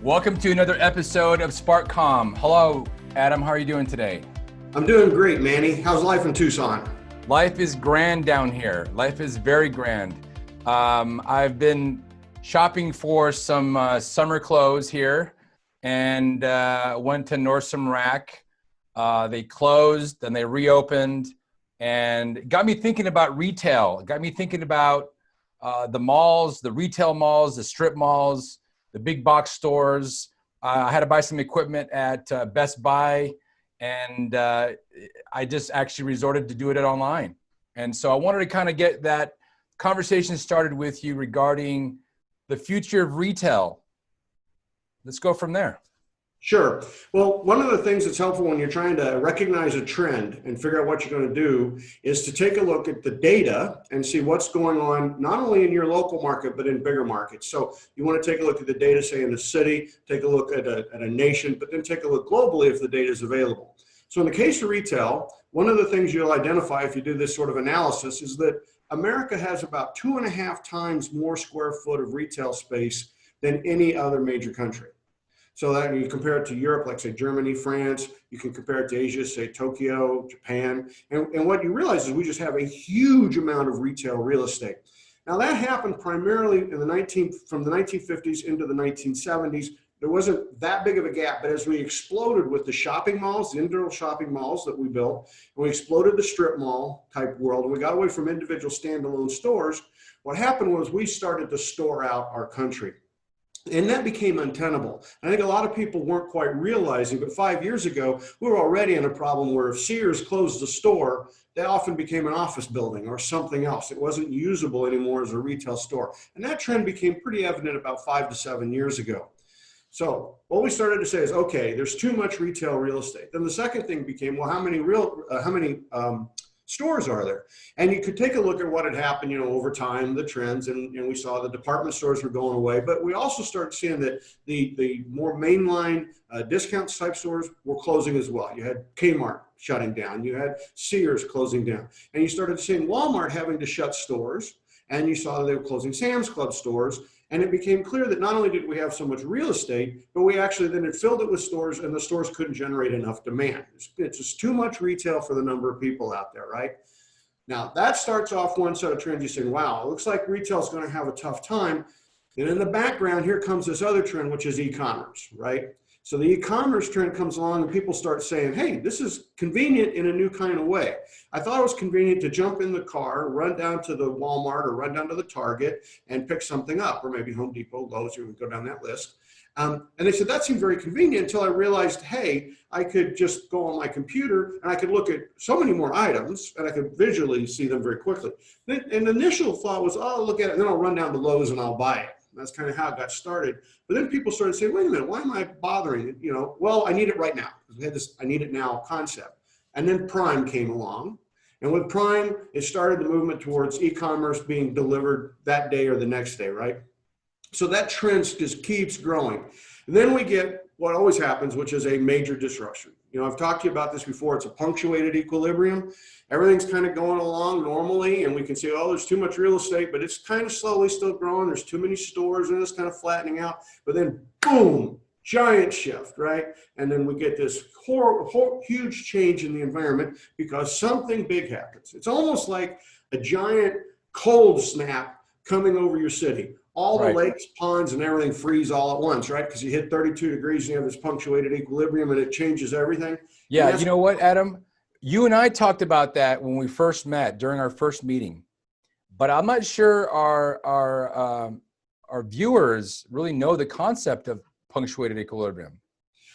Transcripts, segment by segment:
Welcome to another episode of SparkCom. Hello, Adam. How are you doing today? I'm doing great, Manny. How's life in Tucson? Life is grand down here. Life is very grand. I've been shopping for some summer clothes here and went to Nordstrom Rack. They closed, then they reopened, and it got me thinking about retail. It got me thinking about the malls, the retail malls, the strip malls, the big box stores. I had to buy some equipment at Best Buy, and I just actually resorted to doing it online. And so I wanted to kind of get that conversation started with you regarding the future of retail. Let's go from there. Sure. Well, one of the things that's helpful when you're trying to recognize a trend and figure out what you're going to do is to take a look at the data and see what's going on, not only in your local market, but in bigger markets. So you want to take a look at the data, say in a city, take a look at a nation, but then take a look globally if the data is available. So in the case of retail, one of the things you'll identify if you do this sort of analysis is that America has about 2.5 times more square foot of retail space than any other major country. So that you compare it to Europe, like say Germany, France, you can compare it to Asia, say Tokyo, Japan. And what you realize is we just have a huge amount of retail real estate. Now that happened primarily in from the 1950s into the 1970s. There wasn't that big of a gap, but as we exploded with the shopping malls, the indoor shopping malls that we built, and we exploded the strip mall type world, and we got away from individual standalone stores, what happened was we started to store out our country. And that became untenable. I think a lot of people weren't quite realizing, but 5 years ago, we were already in a problem where if Sears closed the store, that often became an office building or something else. It wasn't usable anymore as a retail store. And that trend became pretty evident about 5 to 7 years ago. So what we started to say is, okay, there's too much retail real estate. Then the second thing became, well, how many stores are there? And you could take a look at what had happened, over time, the trends, and we saw the department stores were going away, but we also started seeing that the more mainline discount type stores were closing as well. You had Kmart shutting down, you had Sears closing down, and you started seeing Walmart having to shut stores, and you saw that they were closing Sam's Club stores. And it became clear that not only did we have so much real estate, but we actually then had filled it with stores, and the stores couldn't generate enough demand. It's just too much retail for the number of people out there, right? Now that starts off one set of trends. You're saying, wow, it looks like retail is going to have a tough time. And in the background, here comes this other trend, which is e-commerce, right? So the e-commerce trend comes along and people start saying, hey, this is convenient in a new kind of way. I thought it was convenient to jump in the car, run down to the Walmart or run down to the Target and pick something up, or maybe Home Depot, Lowe's, you would go down that list. And they said that seemed very convenient until I realized, hey, I could just go on my computer and I could look at so many more items and I could visually see them very quickly. And the initial thought was, oh, I'll look at it and then I'll run down to Lowe's and I'll buy it. That's kind of how it got started. But then people started saying, wait a minute, why am I bothering? Well, I need it right now. We had this I need it now concept. And then Prime came along. And with Prime, it started the movement towards e-commerce being delivered that day or the next day, right? So that trend just keeps growing. And then we get what always happens, which is a major disruption. I've talked to you about this before. It's a punctuated equilibrium. Everything's kind of going along normally, and we can say, oh, there's too much real estate, but it's kind of slowly still growing. There's too many stores, and it's kind of flattening out. But then, boom, giant shift, right? And then we get this huge change in the environment because something big happens. It's almost like a giant cold snap coming over your city. All the lakes, ponds, and everything freeze all at once, right? Because you hit 32 degrees and you have this punctuated equilibrium and it changes everything. Yeah, you know what, Adam? You and I talked about that when we first met during our first meeting, but I'm not sure our viewers really know the concept of punctuated equilibrium.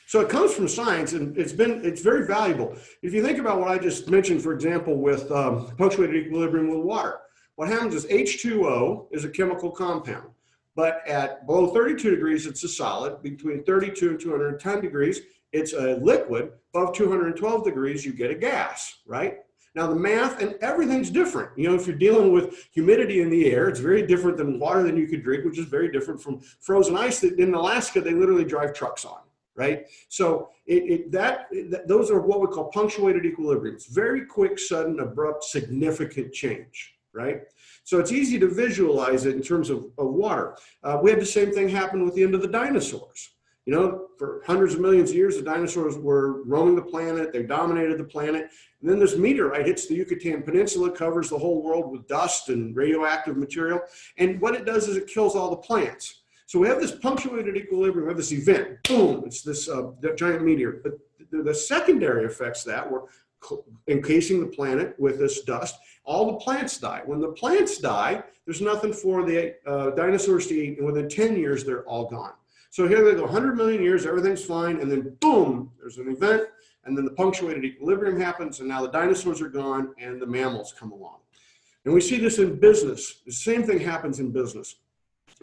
So it comes from science, and it's very valuable. If you think about what I just mentioned, for example, with punctuated equilibrium with water, what happens is H2O is a chemical compound, but at below 32 degrees, it's a solid. Between 32 and 210 degrees, it's a liquid. Above 212 degrees, you get a gas, right? Now the math and everything's different. If you're dealing with humidity in the air, it's very different than water that you could drink, which is very different from frozen ice that in Alaska, they literally drive trucks on, right? So those are what we call punctuated equilibriums. Very quick, sudden, abrupt, significant change. Right? So it's easy to visualize it in terms of water. We had the same thing happen with the end of the dinosaurs. You know, for hundreds of millions of years, the dinosaurs were roaming the planet. They dominated the planet. And then this meteorite hits the Yucatan Peninsula, covers the whole world with dust and radioactive material. And what it does is it kills all the plants. So we have this punctuated equilibrium, we have this event, boom, it's this giant meteor. But the secondary effects that were encasing the planet with this dust, all the plants die. When the plants die, there's nothing for the dinosaurs to eat, and within 10 years, they're all gone. So here they go, 100 million years, everything's fine, and then boom, there's an event, and then the punctuated equilibrium happens, and now the dinosaurs are gone, and the mammals come along. And we see this in business. The same thing happens in business.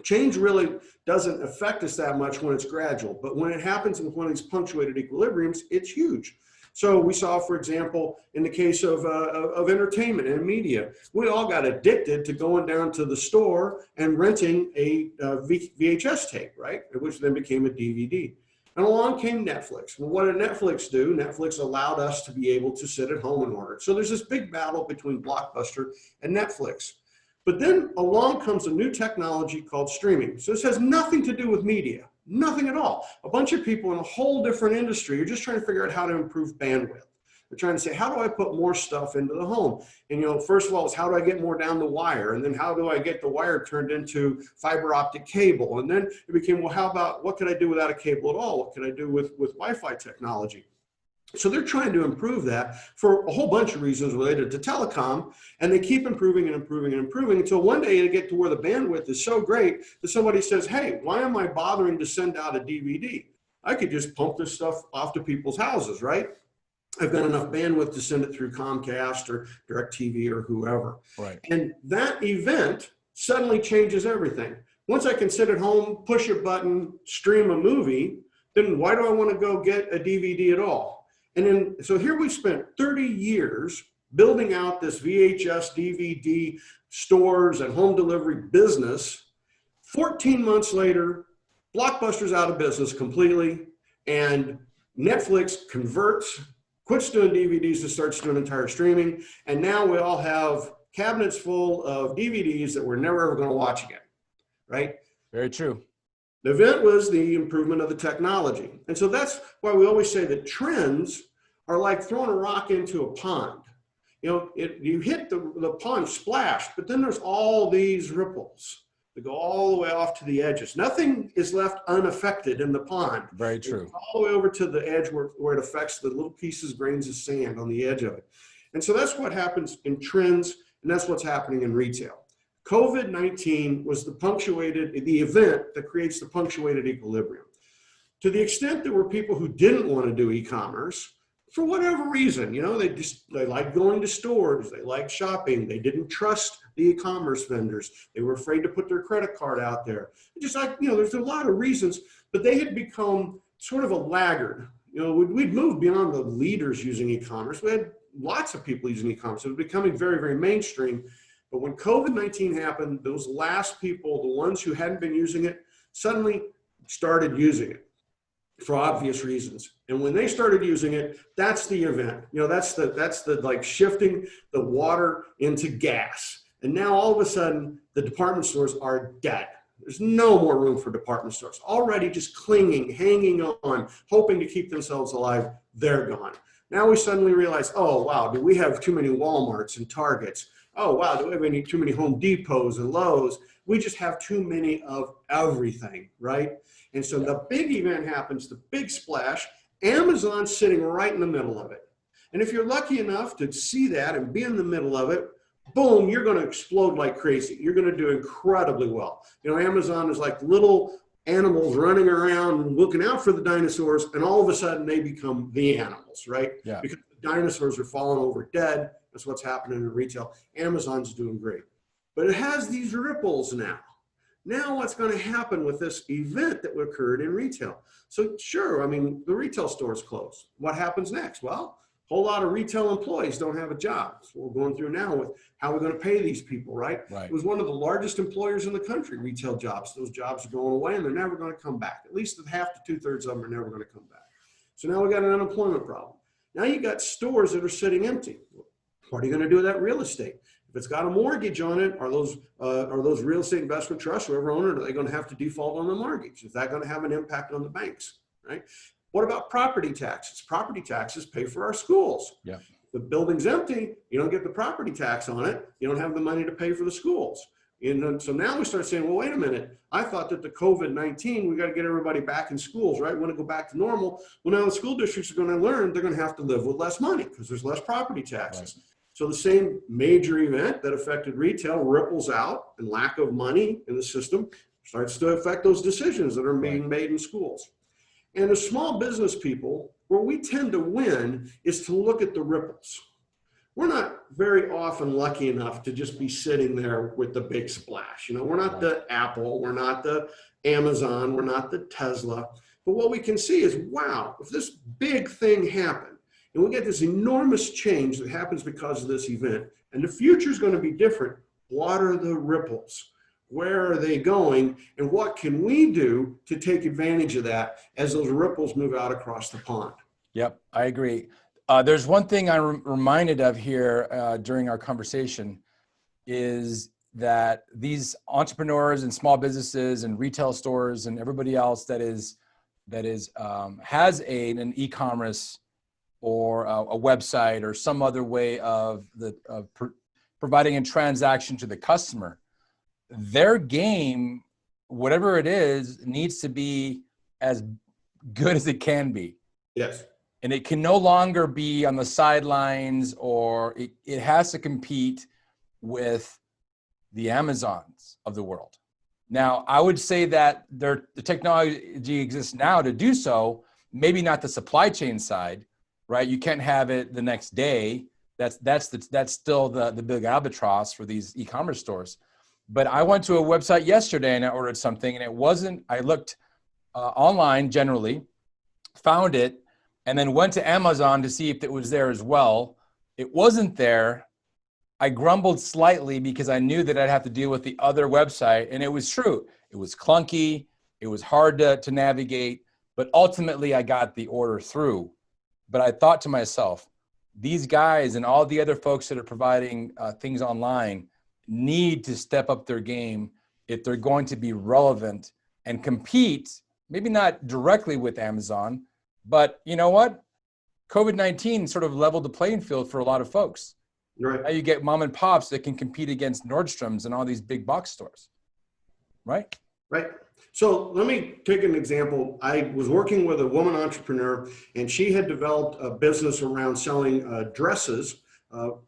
Change really doesn't affect us that much when it's gradual, but when it happens in one of these punctuated equilibriums, it's huge. So we saw, for example, in the case of entertainment and media, we all got addicted to going down to the store and renting a VHS tape, right? Which then became a DVD. And along came Netflix. Well, what did Netflix do? Netflix allowed us to be able to sit at home and order. So there's this big battle between Blockbuster and Netflix. But then along comes a new technology called streaming. So this has nothing to do with media, nothing at all. A bunch of people in a whole different industry are just trying to figure out how to improve bandwidth. They're trying to say, how do I put more stuff into the home? And, you know, first of all, it's how do I get more down the wire? And then how do I get the wire turned into fiber optic cable? And then it became, well, how about, what could I do without a cable at all? What could I do with Wi-Fi technology? So they're trying to improve that for a whole bunch of reasons related to telecom, and they keep improving and improving and improving until one day they get to where the bandwidth is so great that somebody says, hey, why am I bothering to send out a DVD? I could just pump this stuff off to people's houses, right? I've got enough bandwidth to send it through Comcast or DirecTV or whoever. Right. And that event suddenly changes everything. Once I can sit at home, push a button, stream a movie, then why do I want to go get a DVD at all? And then, so here we spent 30 years building out this VHS, DVD stores and home delivery business. 14 months later, Blockbuster's out of business completely, and Netflix converts, quits doing DVDs and starts doing entire streaming. And now we all have cabinets full of DVDs that we're never ever going to watch again, right? Very true. The event was the improvement of the technology. And so that's why we always say that trends are like throwing a rock into a pond. You know, you hit the pond splash, but then there's all these ripples that go all the way off to the edges. Nothing is left unaffected in the pond. Very true. All the way over to the edge where it affects the little pieces, grains of sand on the edge of it. And so that's what happens in trends, and that's what's happening in retail. COVID-19 was the event that creates the punctuated equilibrium. To the extent there were people who didn't want to do e-commerce, for whatever reason, you know, they liked going to stores, they liked shopping, they didn't trust the e-commerce vendors, they were afraid to put their credit card out there. Just like, you know, there's a lot of reasons, but they had become sort of a laggard. You know, we'd moved beyond the leaders using e-commerce. We had lots of people using e-commerce. It was becoming very, very mainstream. But when COVID-19 happened, those last people, the ones who hadn't been using it, suddenly started using it for obvious reasons. And when they started using it, that's the event. You know, that's the like shifting the water into gas. And now all of a sudden, the department stores are dead. There's no more room for department stores. Already just clinging, hanging on, hoping to keep themselves alive, they're gone. Now we suddenly realize, oh, wow, do we have too many Walmarts and Targets? Oh, wow, do we have too many Home Depots and Lowe's? We just have too many of everything, right? And so the big event happens, the big splash, Amazon's sitting right in the middle of it. And if you're lucky enough to see that and be in the middle of it, boom, you're going to explode like crazy. You're going to do incredibly well. You know, Amazon is like little animals running around looking out for the dinosaurs, and all of a sudden they become the animals, right? Yeah. Because the dinosaurs are falling over dead. That's what's happening in retail. Amazon's doing great. But it has these ripples now. Now what's going to happen with this event that occurred in retail? So sure, I mean, the retail store's closed. What happens next? Well, a whole lot of retail employees don't have a job. So we're going through now with how we're going to pay these people, right? Right. It was one of the largest employers in the country, retail jobs. Those jobs are going away and they're never going to come back. At least half to 2/3 of them are never going to come back. So now we got an unemployment problem. Now you got stores that are sitting empty. What are you going to do with that real estate? If it's got a mortgage on it, are those real estate investment trusts, whoever owner it, are they going to have to default on the mortgage? Is that going to have an impact on the banks, right? What about property taxes? Property taxes pay for our schools. Yeah. The building's empty, you don't get the property tax on it, you don't have the money to pay for the schools. And so now we start saying, well, wait a minute, I thought that the COVID-19, we got to get everybody back in schools, right? We want to go back to normal. Well, now the school districts are going to learn they're going to have to live with less money because there's less property taxes. Right. So the same major event that affected retail ripples out, and lack of money in the system starts to affect those decisions that are being made in schools. And as small business people, where we tend to win is to look at the ripples. We're not very often lucky enough to just be sitting there with the big splash. You know, we're not the Apple, we're not the Amazon, we're not the Tesla. But what we can see is, wow, if this big thing happened, and we get this enormous change that happens because of this event, and the future is going to be different, what are the ripples? Where are they going? And what can we do to take advantage of that as those ripples move out across the pond? Yep, I agree. There's one thing I'm reminded of here during our conversation is that these entrepreneurs and small businesses and retail stores and everybody else that has an e-commerce or a website or some other way of providing a transaction to the customer, their game, whatever it is, needs to be as good as it can be. Yes. And it can no longer be on the sidelines, or it has to compete with the Amazons of the world. Now, I would say that the technology exists now to do so, maybe not the supply chain side, right? You can't have it the next day. That's still the big albatross for these e-commerce stores. But I went to a website yesterday and I ordered something, and it wasn't, I looked online generally, found it, and then went to Amazon to see if it was there as well. It wasn't there. I grumbled slightly because I knew that I'd have to deal with the other website, and it was true. It was clunky. It was hard to navigate, but ultimately I got the order through. But I thought to myself, these guys and all the other folks that are providing things online need to step up their game if they're going to be relevant and compete, maybe not directly with Amazon, but you know what? COVID-19 sort of leveled the playing field for a lot of folks. Right. Now you get mom and pops that can compete against Nordstrom's and all these big box stores, right? Right. So let me take an example. I was working with a woman entrepreneur, and she had developed a business around selling dresses,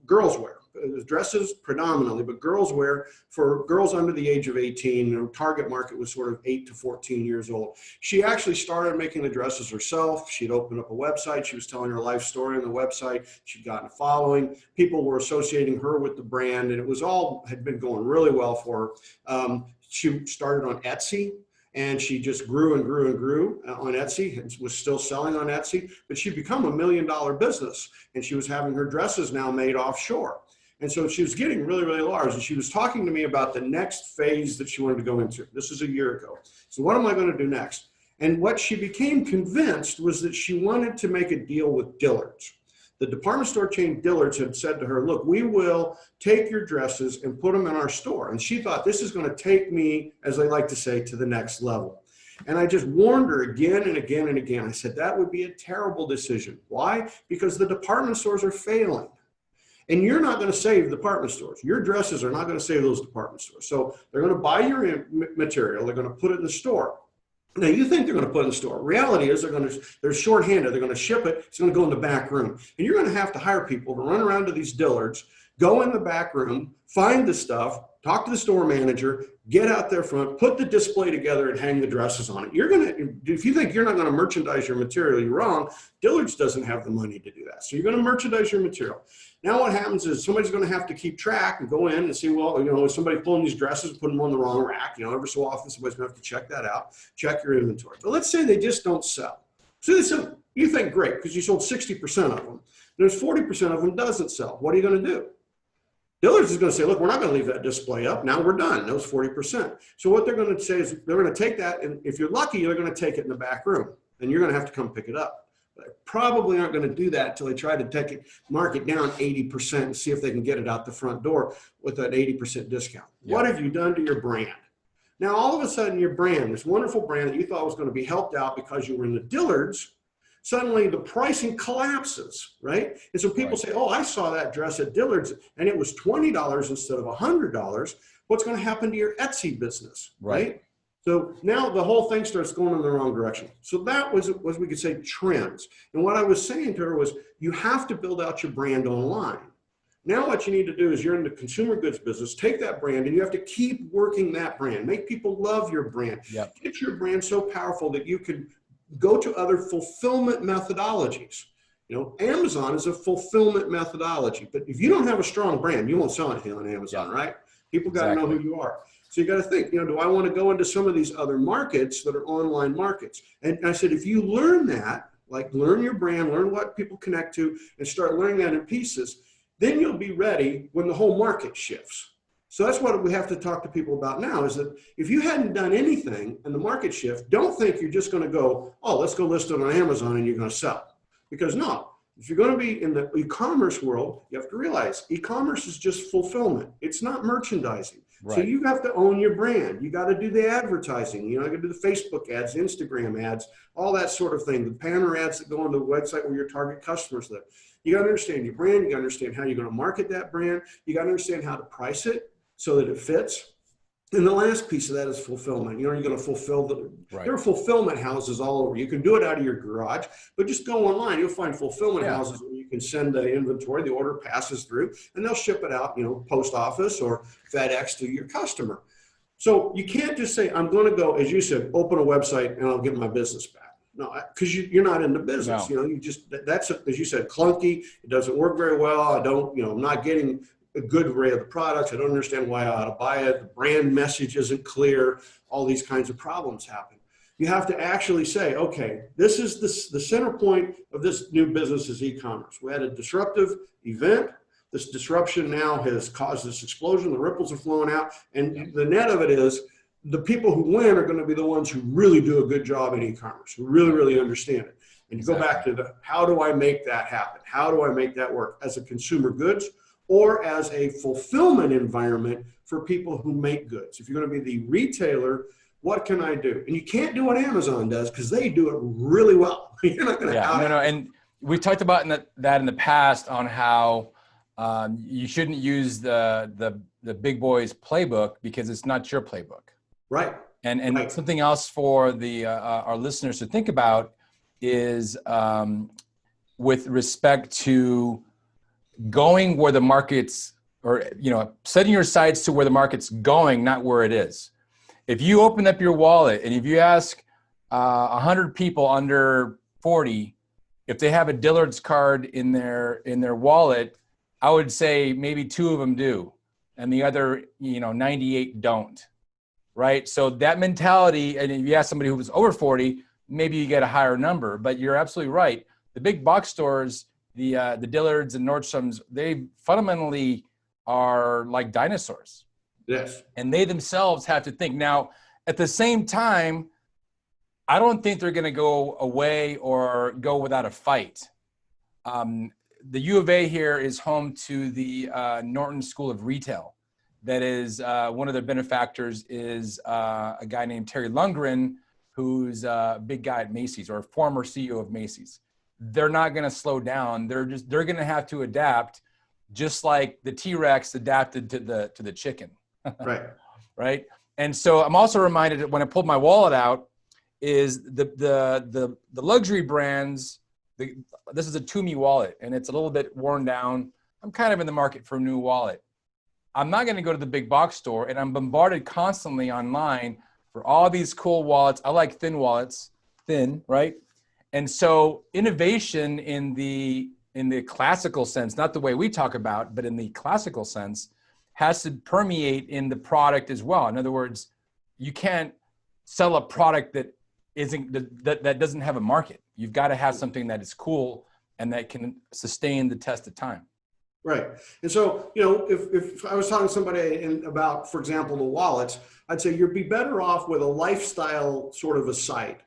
girls wear. Dresses predominantly, but girls wear for girls under the age of 18. Her target market was sort of 8 to 14 years old. She actually started making the dresses herself. She'd opened up a website. She was telling her life story on the website. She'd gotten a following. People were associating her with the brand, and it was all had been going really well for her. She started on Etsy, and she just grew and grew and grew on Etsy, and was still selling on Etsy, but she'd become $1 million business, and she was having her dresses now made offshore. And so she was getting really, really large, and she was talking to me about the next phase that she wanted to go into. This is a year ago. So what am I going to do next? And what she became convinced was that she wanted to make a deal with Dillard's. The department store chain Dillard's had said to her, look, we will take your dresses and put them in our store. And she thought, this is going to take me, as they like to say, to the next level. And I just warned her again and again and again. I said, that would be a terrible decision. Why? Because the department stores are failing. And you're not going to save department stores. Your dresses are not going to save those department stores. So they're going to buy your material. They're going to put it in the store. Now, you think they're going to put it in the store. Reality is they're shorthanded. They're going to ship it. It's going to go in the back room. And you're going to have to hire people to run around to these Dillards, go in the back room, find the stuff, talk to the store manager, get out there front, put the display together, and hang the dresses on it. If you think you're not going to merchandise your material, you're wrong. Dillard's doesn't have the money to do that. So you're going to merchandise your material. Now what happens is somebody's going to have to keep track and go in and see, well, is somebody pulling these dresses and putting them on the wrong rack? Every so often somebody's going to have to check that out, check your inventory. But let's say they just don't sell. So you think, great, because you sold 60% of them. There's 40% of them doesn't sell. What are you going to do? Dillard's is going to say, look, we're not going to leave that display up. Now we're done. Those 40%. So what they're going to say is they're going to take that, and if you're lucky, they're going to take it in the back room, and you're going to have to come pick it up. They probably aren't going to do that until they try to mark it down 80% and see if they can get it out the front door with that 80% discount. Yeah. What have you done to your brand? Now, all of a sudden, your brand, this wonderful brand that you thought was going to be helped out because you were in the Dillards, suddenly the pricing collapses, right? And so people say, oh, I saw that dress at Dillard's and it was $20 instead of $100. What's going to happen to your Etsy business, right? So now the whole thing starts going in the wrong direction. So that was we could say trends. And what I was saying to her was, you have to build out your brand online. Now what you need to do is, you're in the consumer goods business, take that brand and you have to keep working that brand. Make people love your brand. Yep. Get your brand so powerful that you can go to other fulfillment methodologies. You know, Amazon is a fulfillment methodology, but if you don't have a strong brand, you won't sell anything on Amazon, right? People got to know who you are. So you got to think, you know, do I want to go into some of these other markets that are online markets? And I said, if you learn that, like learn your brand, learn what people connect to, and start learning that in pieces, then you'll be ready when the whole market shifts. So that's what we have to talk to people about now, is that if you hadn't done anything and the market shift, don't think you're just going to go, oh, let's go list it on Amazon and you're going to sell. Because no, if you're going to be in the e-commerce world, you have to realize e-commerce is just fulfillment. It's not merchandising. So you have to own your brand. You got to do the advertising. You know, you got to do the Facebook ads, Instagram ads, all that sort of thing. The banner ads that go on the website where your target customers live. You got to understand your brand. You got to understand how you're going to market that brand. You got to understand how to price it so that it fits. And the last piece of that is fulfillment. You know, you're going to fulfill there are fulfillment houses all over. You can do it out of your garage, but just go online. You'll find fulfillment houses where you can send the inventory, the order passes through, and they'll ship it out, you know, post office or FedEx to your customer. So you can't just say, I'm going to go, as you said, open a website and I'll get my business back. No, because you're not in the business. You know, you just, that's, as you said, clunky. It doesn't work very well. I don't, you know, I'm not getting a good array of the products. I don't understand why I ought to buy it. The brand message isn't clear. All these kinds of problems happen. You have to actually say, okay, this is the center point of this new business is e-commerce. We had a disruptive event. This disruption now has caused this explosion. The ripples are flowing out. And the net of it is, the people who win are going to be the ones who really do a good job in e-commerce, who really, really understand it. And you go back to how do I make that happen? How do I make that work as a consumer goods or as a fulfillment environment for people who make goods? If you're going to be the retailer, what can I do? And you can't do what Amazon does because they do it really well. You're not going to And we talked about that in the past on how you shouldn't use the big boys playbook because it's not your playbook. Right. And something else for our listeners to think about is with respect to going where the market's, or, you know, setting your sights to where the market's going, not where it is. If you open up your wallet and if you ask 100 people under 40 if they have a Dillard's card in their wallet, I would say maybe 2 of them do, and the other, you know, 98 don't. Right? So that mentality, and if you ask somebody who was over 40, maybe you get a higher number, but you're absolutely right. The big box stores, the Dillards and Nordstroms, they fundamentally are like dinosaurs. Yes. And they themselves have to think. Now, at the same time, I don't think they're going to go away or go without a fight. The U of A here is home to the Norton School of Retail. That is, one of their benefactors is a guy named Terry Lundgren, who's a big guy at Macy's, or a former CEO of Macy's. They're not going to slow down. They're going to have to adapt, just like the T-Rex adapted to the chicken. Right. Right. And so I'm also reminded that when I pulled my wallet out, is the luxury brands. This is a Tumi wallet, and it's a little bit worn down. I'm kind of in the market for a new wallet. I'm not going to go to the big box store, and I'm bombarded constantly online for all these cool wallets. I like thin wallets, right? And so innovation in the classical sense, not the way we talk about, but in the classical sense, has to permeate in the product as well. In other words, you can't sell a product that doesn't have a market. You've got to have something that is cool and that can sustain the test of time. Right. And so, you know, if I was talking to somebody about, for example, the wallets, I'd say you'd be better off with a lifestyle sort of a site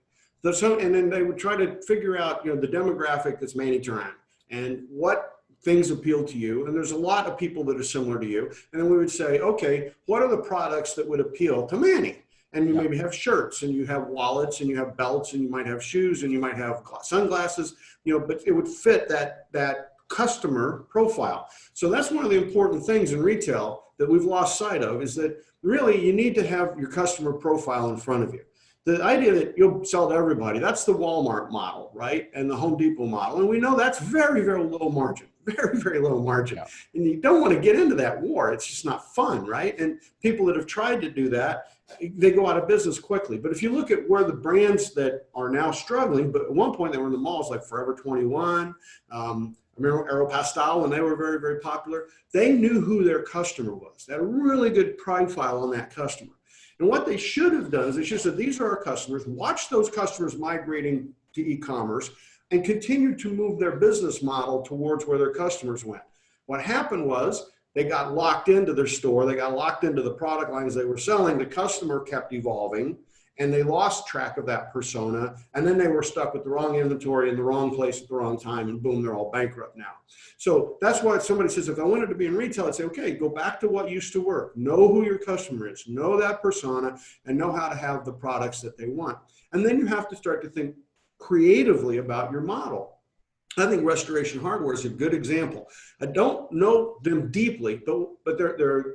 And then they would try to figure out, the demographic that's Manny Turan and what things appeal to you. And there's a lot of people that are similar to you. And then we would say, okay, what are the products that would appeal to Manny? And you maybe have shirts, and you have wallets, and you have belts, and you might have shoes, and you might have sunglasses, but it would fit that customer profile. So that's one of the important things in retail that we've lost sight of, is that really you need to have your customer profile in front of you. The idea that you'll sell to everybody, that's the Walmart model, right? And the Home Depot model. And we know that's very, very low margin, very, very low margin. Yeah. And you don't want to get into that war. It's just not fun, right? And people that have tried to do that, they go out of business quickly. But if you look at where the brands that are now struggling, but at one point they were in the malls like Forever 21, I remember Aeropostale, when they were very, very popular, they knew who their customer was. They had a really good profile on that customer. And what they should have done is they should have said, these are our customers, watch those customers migrating to e-commerce and continue to move their business model towards where their customers went. What happened was they got locked into their store, they got locked into the product lines they were selling, the customer kept evolving, and they lost track of that persona, and then they were stuck with the wrong inventory in the wrong place at the wrong time, and boom, they're all bankrupt now. So that's why somebody says, if I wanted to be in retail, I'd say, okay, go back to what used to work. Know who your customer is, know that persona, and know how to have the products that they want. And then you have to start to think creatively about your model. I think Restoration Hardware is a good example. I don't know them deeply, but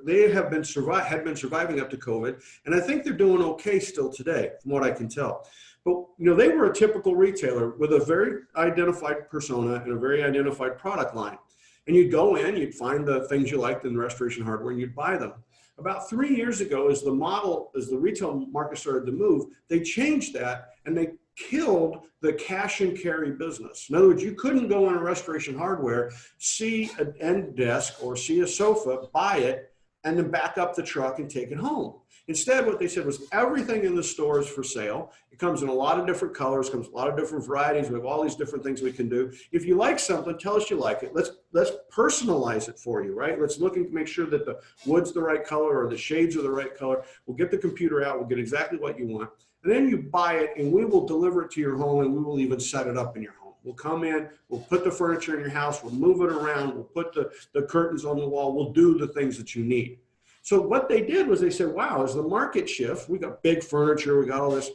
they have been surviving up to COVID, and I think they're doing okay still today, from what I can tell. But they were a typical retailer with a very identified persona and a very identified product line. And you'd go in, you'd find the things you liked in Restoration Hardware, and you'd buy them. About 3 years ago, as the retail market started to move, they changed that, and they killed the cash and carry business. In other words, you couldn't go in a Restoration Hardware, see an end desk or see a sofa, buy it, and then back up the truck and take it home. Instead, what they said was everything in the store is for sale. It comes in a lot of different colors, comes in a lot of different varieties. We have all these different things we can do. If you like something, tell us you like it. Let's personalize it for you, right? Let's look and make sure that the wood's the right color or the shades are the right color. We'll get the computer out. We'll get exactly what you want. And then you buy it, and we will deliver it to your home, and we will even set it up in your home. We'll come in, we'll put the furniture in your house, we'll move it around, we'll put the curtains on the wall, we'll do the things that you need. So what they did was they said, wow, as the market shifts, we got big furniture, we got all this,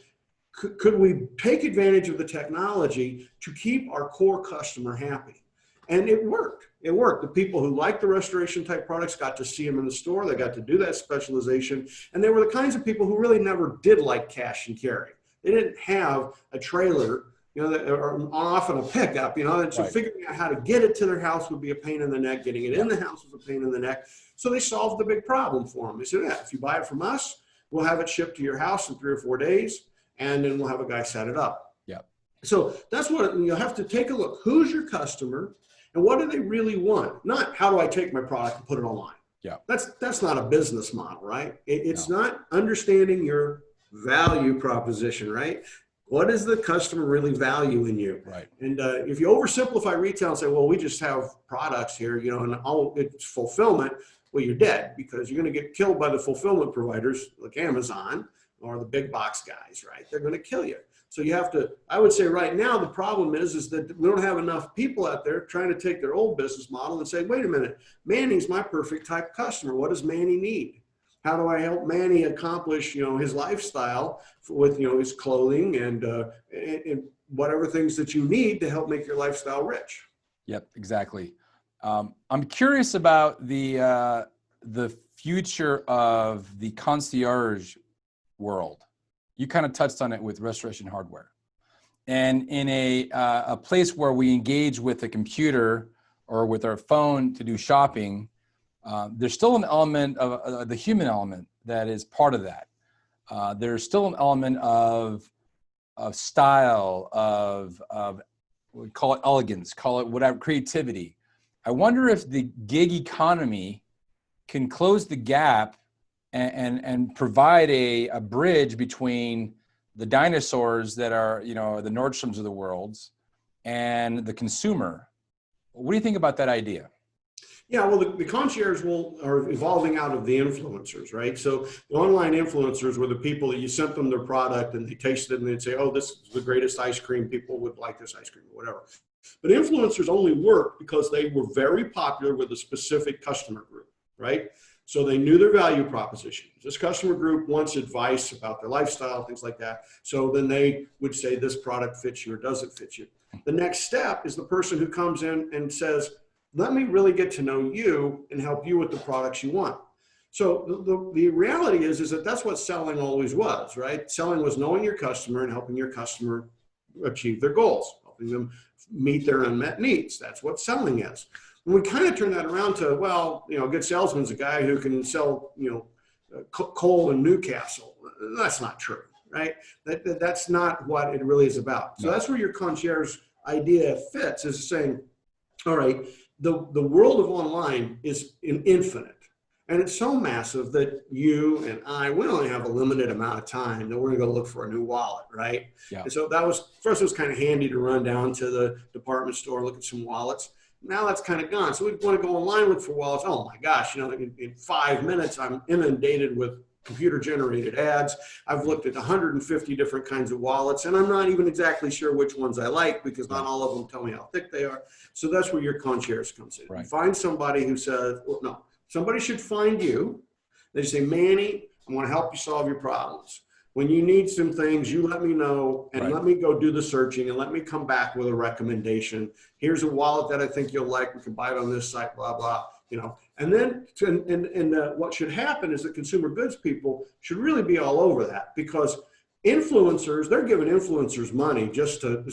could we take advantage of the technology to keep our core customer happy? And it worked. It worked. The people who liked the restoration type products got to see them in the store. They got to do that specialization. And they were the kinds of people who really never did like cash and carry. They didn't have a trailer, or often a pickup, and so figuring out how to get it to their house would be a pain in the neck. Getting it in the house was a pain in the neck. So they solved the big problem for them. They said, yeah, if you buy it from us, we'll have it shipped to your house in 3 or 4 days, and then we'll have a guy set it up. Yeah. So that's what you have to take a look. Who's your customer? And what do they really want? Not how do I take my product and put it online? Yeah. That's not a business model, right? It's not understanding your value proposition, right? What does the customer really value in you? Right. And if you oversimplify retail and say, well, we just have products here, and all it's fulfillment, well, you're dead, because you're going to get killed by the fulfillment providers like Amazon or the big box guys, right? They're going to kill you. So you have to, I would say right now, the problem is that we don't have enough people out there trying to take their old business model and say, wait a minute, Manny's my perfect type customer. What does Manny need? How do I help Manny accomplish, his lifestyle with, his clothing and whatever things that you need to help make your lifestyle rich? Yep, exactly. I'm curious about the future of the concierge world. You kind of touched on it with Restoration Hardware. And in a place where we engage with a computer or with our phone to do shopping, there's still an element of the human element that is part of that. There's still an element of style, of we call it elegance, call it whatever, creativity. I wonder if the gig economy can close the gap and provide a bridge between the dinosaurs that are, the Nordstroms of the world and the consumer. What do you think about that idea? Yeah, well, the concierge are evolving out of the influencers, right? So the online influencers were the people that you sent them their product and they tasted it and they'd say, oh, this is the greatest ice cream. People would like this ice cream or whatever. But influencers only work because they were very popular with a specific customer group, right? So they knew their value proposition. This customer group wants advice about their lifestyle, things like that. So then they would say this product fits you or doesn't fit you. The next step is the person who comes in and says, let me really get to know you and help you with the products you want. So the reality is that that's what selling always was, right? Selling was knowing your customer and helping your customer achieve their goals, helping them meet their unmet needs. That's what selling is. And we kind of turn that around to, well, a good salesman's a guy who can sell, coal in Newcastle. That's not true, right? That's not what it really is about. So that's where your concierge idea fits, is saying, all right, the world of online is infinite. And it's so massive that you and we only have a limited amount of time that we're going to go look for a new wallet, right? Yeah. And so first it was kind of handy to run down to the department store, look at some wallets. Now that's kind of gone. So we want to go online, look for wallets. Oh my gosh, in 5 minutes, I'm inundated with computer generated ads. I've looked at 150 different kinds of wallets, and I'm not even exactly sure which ones I like because not all of them tell me how thick they are. So that's where your concierge comes in. Right. You find somebody who says, well, no, somebody should find you. They say, Manny, I want to help you solve your problems. When you need some things, you let me know and let me go do the searching and let me come back with a recommendation. Here's a wallet that I think you'll like. We can buy it on this site, blah, blah, And then what should happen is that consumer goods people should really be all over that, because influencers, they're giving influencers money just to,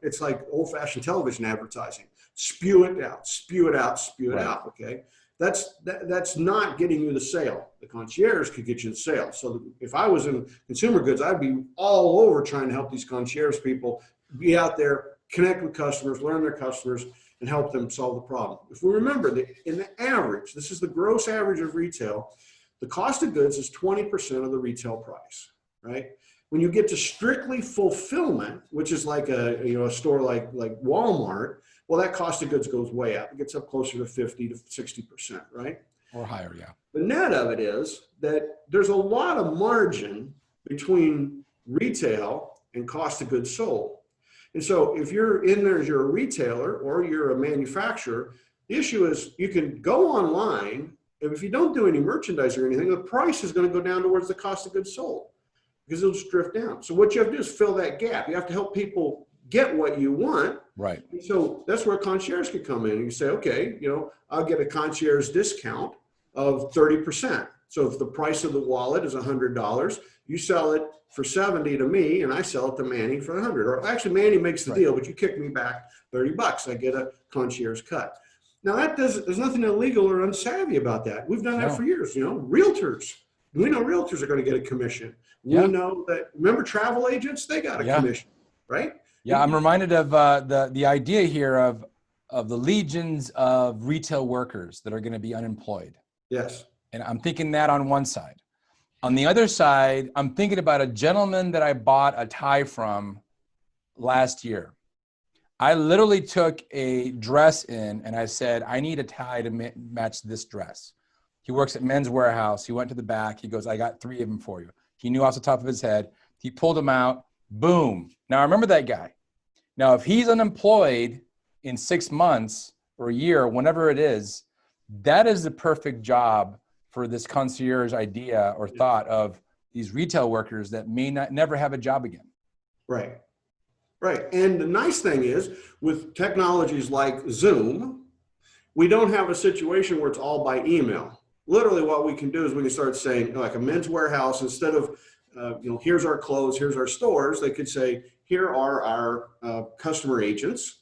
it's like old fashioned television advertising. Spew it out, spew it out, spew it out. Okay. That's not getting you the sale. The concierge could get you the sale. So if I was in consumer goods, I'd be all over trying to help these concierge people be out there, connect with customers, learn their customers, and help them solve the problem. If we remember that in the average, this is the gross average of retail, the cost of goods is 20% of the retail price, right? When you get to strictly fulfillment, which is like a store like Walmart, well, that cost of goods goes way up. It gets up closer to 50 to 60%, right? Or higher, yeah. The net of it is that there's a lot of margin between retail and cost of goods sold. And so if you're in there as you're a retailer or you're a manufacturer, the issue is you can go online, and if you don't do any merchandise or anything, the price is going to go down towards the cost of goods sold because it'll just drift down. So what you have to do is fill that gap. You have to help people get what you want. Right. And so that's where concierge could come in. And you say, okay, I'll get a concierge discount of 30%. So if the price of the wallet is $100, you sell it for 70 to me, and I sell it to Manny for 100. Or actually, Manny makes the deal, but you kick me back $30. I get a concierge cut. Now there's nothing illegal or unsavvy about that. We've done that for years. Realtors. We know realtors are going to get a commission. We know that. Remember, travel agents, they got a commission, right? Yeah, I'm reminded of the idea here of the legions of retail workers that are going to be unemployed. Yes. And I'm thinking that on one side. On the other side, I'm thinking about a gentleman that I bought a tie from last year. I literally took a dress in and I said, I need a tie to match this dress. He works at Men's Warehouse. He went to the back. He goes, I got 3 of them for you. He knew off the top of his head. He pulled them out. Boom. Now I remember that guy. Now, if he's unemployed in 6 months or a year, whenever it is, that is the perfect job for this concierge idea or thought of these retail workers that may never have a job again. Right. Right. And the nice thing is with technologies like Zoom, we don't have a situation where it's all by email. Literally what we can do is we can start saying, like a Men's Warehouse, instead of, here's our clothes, here's our stores, they could say, here are our customer agents.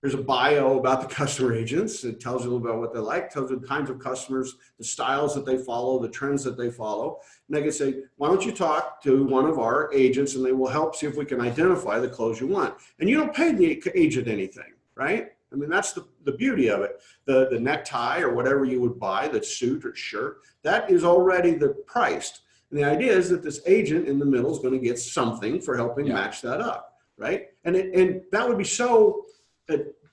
There's a bio about the customer agents. It tells you a little bit about what they like, tells you the kinds of customers, the styles that they follow, the trends that they follow. And they can say, why don't you talk to one of our agents and they will help see if we can identify the clothes you want. And you don't pay the agent anything, right? I mean, that's the beauty of it. The necktie or whatever you would buy, the suit or shirt, that is already priced. And the idea is that this agent in the middle is going to get something for helping match that up, right? And that would be so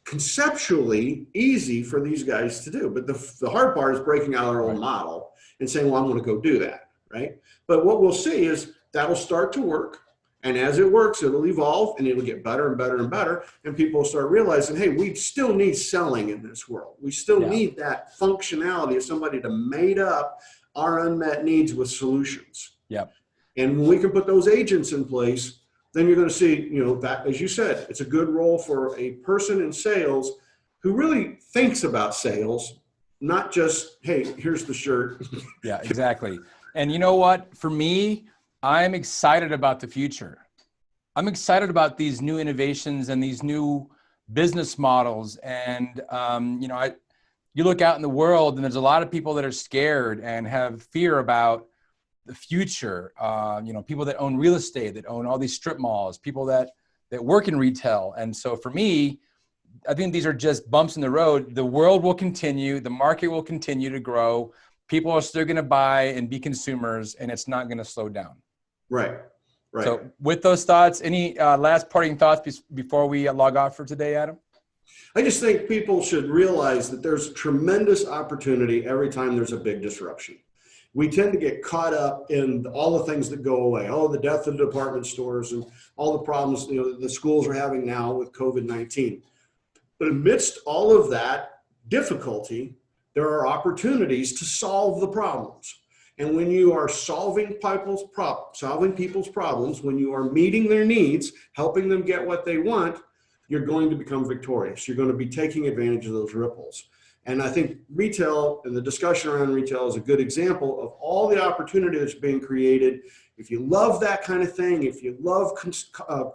conceptually easy for these guys to do. But the hard part is breaking out our own model and saying, well, I'm going to go do that, right? But what we'll see is that'll start to work. And as it works, it'll evolve and it'll get better and better and better. And people will start realizing, hey, we still need selling in this world. We still need that functionality of somebody to mate up our unmet needs with solutions. Yep. And when we can put those agents in place, then you're going to see, that, as you said, it's a good role for a person in sales who really thinks about sales, not just, hey, here's the shirt. Yeah, exactly. And you know what? For me, I'm excited about the future. I'm excited about these new innovations and these new business models. And, you look out in the world and there's a lot of people that are scared and have fear about the future. People that own real estate, that own all these strip malls, people that work in retail. And so for me, I think these are just bumps in the road. The world will continue. The market will continue to grow. People are still going to buy and be consumers, and it's not going to slow down. Right. So with those thoughts, any last parting thoughts before we log off for today, Adam? I just think people should realize that there's tremendous opportunity every time there's a big disruption. We tend to get caught up in all the things that go away. Oh, the death of the department stores and all the problems the schools are having now with COVID-19. But amidst all of that difficulty, there are opportunities to solve the problems. And when you are solving people's problems, when you are meeting their needs, helping them get what they want, you're going to become victorious. You're going to be taking advantage of those ripples. And I think retail and the discussion around retail is a good example of all the opportunity that's being created. If you love that kind of thing, if you love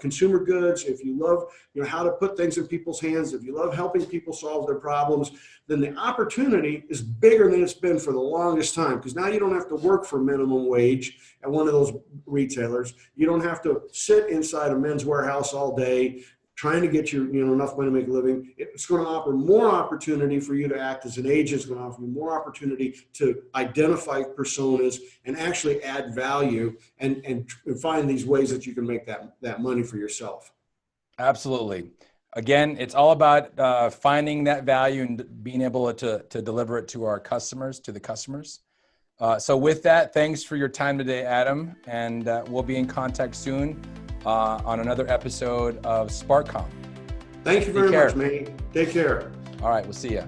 consumer goods, if you love how to put things in people's hands, if you love helping people solve their problems, then the opportunity is bigger than it's been for the longest time, because now you don't have to work for minimum wage at one of those retailers. You don't have to sit inside a Men's Warehouse all day trying to get you enough money to make a living. It's going to offer more opportunity for you to act as an agent. It's going to offer you more opportunity to identify personas and actually add value and find these ways that you can make that money for yourself. Absolutely. Again, it's all about finding that value and being able to deliver it to our customers, to the customers. So with that, thanks for your time today, Adam. And we'll be in contact soon on another episode of SparkCom. Thank you very much, man. Take care. All right, we'll see you.